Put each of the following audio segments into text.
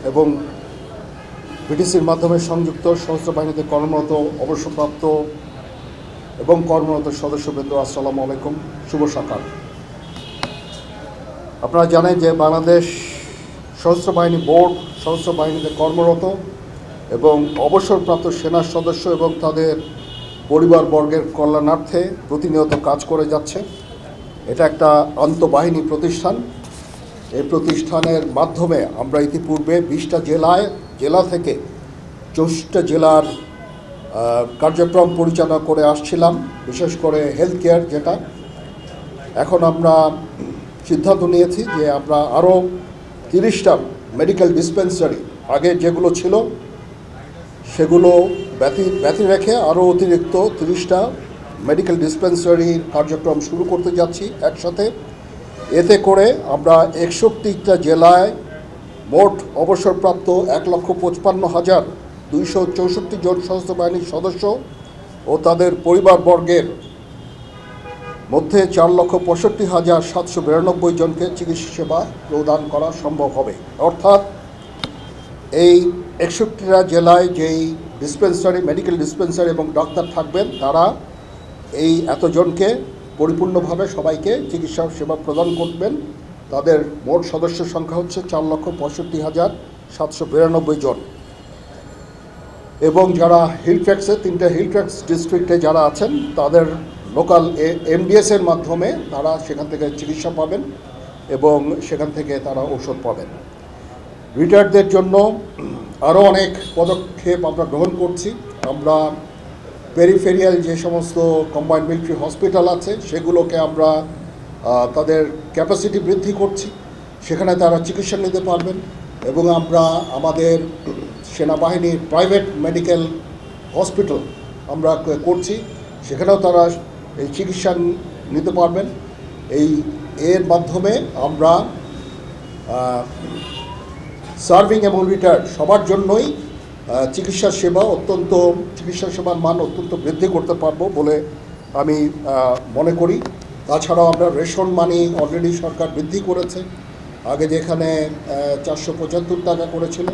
এবং বিটিসির মাধ্যমে সংযুক্ত সশস্ত্র বাহিনীতে কর্মরত অবসরপ্রাপ্ত এবং কর্মরত সদস্যবৃন্দ, আসসালামু আলাইকুম, শুভ সকাল। আপনারা জানেন যে বাংলাদেশ সশস্ত্র বাহিনী বোর্ড সশস্ত্র বাহিনীতে কর্মরত এবং অবসরপ্রাপ্ত সেনা সদস্য এবং তাদের পরিবারবর্গের কল্যাণার্থে প্রতিনিয়ত কাজ করে যাচ্ছে। এটা একটা আন্তঃবাহিনী প্রতিষ্ঠান। এই প্রতিষ্ঠানের মাধ্যমে আমরা ইতিপূর্বে 20টা জেলা থেকে 64টা জেলার কার্যক্রম পরিচালনা করে আসছিলাম, বিশেষ করে হেলথ কেয়ার যেটা। এখন আমরা সিদ্ধান্ত নিয়েছি যে আমরা আরও 30টা মেডিকেল ডিসপেন্সারি, আগে যেগুলো ছিল সেগুলো ব্যতি রেখে আরও অতিরিক্ত 30টা মেডিকেল ডিসপেন্সারির কার্যক্রম শুরু করতে যাচ্ছি একসাথে। এতে করে আমরা 61টা জেলায় মোট অবসরপ্রাপ্ত 1,55,264 জন সশস্ত্র বাহিনীর সদস্য ও তাদের পরিবারবর্গের মধ্যে 4,65,792 জনকে চিকিৎসা সেবা প্রদান করা সম্ভব হবে। অর্থাৎ এই 61টা জেলায় যেই ডিসপেন্সারি, মেডিকেল ডিসপেন্সারি এবং ডাক্তার থাকবেন, তারা এই এতজনকে পরিপূর্ণভাবে সবাইকে চিকিৎসা সেবা প্রদান করবেন। তাদের মোট সদস্য সংখ্যা হচ্ছে 4,65,792 জন। এবং যারা হিল ট্র্যাক্সে, 3টে হিল ট্র্যাক্স ডিস্ট্রিক্টে যারা আছেন, তাদের লোকাল এমডিএসের মাধ্যমে তারা সেখান থেকে চিকিৎসা পাবেন এবং সেখান থেকে তারা ঔষধ পাবেন। রিটায়ার্ডদের জন্য আরও অনেক পদক্ষেপ আমরা গ্রহণ করছি। আমরা পেরিফেরিয়াল যে সমস্ত কম্বাইন্ড মিলিটারি হসপিটাল আছে সেগুলোকে আমরা তাদের ক্যাপাসিটি বৃদ্ধি করছি, সেখানে তারা চিকিৎসা নিতে পারবেন। এবং আমরা আমাদের সেনাবাহিনীর প্রাইভেট মেডিকেল হসপিটাল আমরা করছি, সেখানেও তারা এই চিকিৎসা নিতে পারবেন। এর মাধ্যমে আমরা সার্ভিং এবং রিটায়ার্ড সবার জন্যই চিকিৎসা সেবার মান অত্যন্ত বৃদ্ধি করতে পারবো বলে আমি মনে করি। তাছাড়াও আমরা রেশন মানি অলরেডি সরকার বৃদ্ধি করেছে। আগে যেখানে 475 টাকা করেছিল,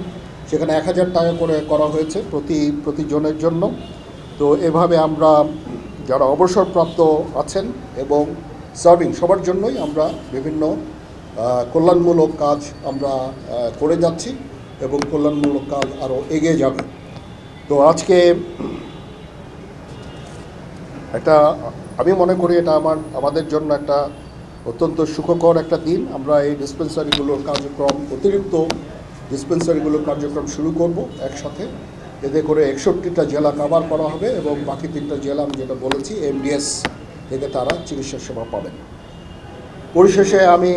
সেখানে 1000 টাকা করে করা হয়েছে প্রতি জনের জন্য। তো এভাবে আমরা যারা অবসরপ্রাপ্ত আছেন এবং সার্ভিং সবার জন্যই আমরা বিভিন্ন কল্যাণমূলক কাজ আমরা করে যাচ্ছি এবং কল্যাণমূলক কাজ আরও এগিয়ে যাবে। তো আজকে আমি মনে করি এটা আমাদের জন্য একটা অত্যন্ত সুখকর একটা দিন। আমরা এই ডিসপেন্সারিগুলোর কার্যক্রম, অতিরিক্ত ডিসপেন্সারিগুলোর কার্যক্রম শুরু করব একসাথে। এতে করে 61টা জেলা কভার করা হবে এবং বাকি 3টা জেলা, আমি যেটা বলেছি, এমডিএস থেকে তারা চিকিৎসা সেবা পাবেন। পরিশেষে আমি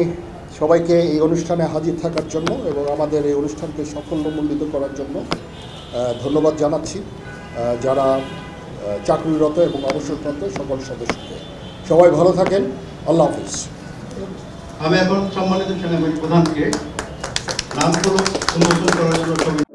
সবাইকে এই অনুষ্ঠানে হাজির থাকার জন্য এবং আমাদের এই অনুষ্ঠানকে সাফল্যমণ্ডিত করার জন্য ধন্যবাদ জানাচ্ছি যারা চাকরিরত এবং অবসরপ্রাপ্ত সকল সদস্যকে। সবাই ভালো থাকেন। আল্লাহ হাফিজ। আমি এখন সম্মানিত সেনাবাহিনী প্রধানকে নামফলক উন্মোচন করার জন্য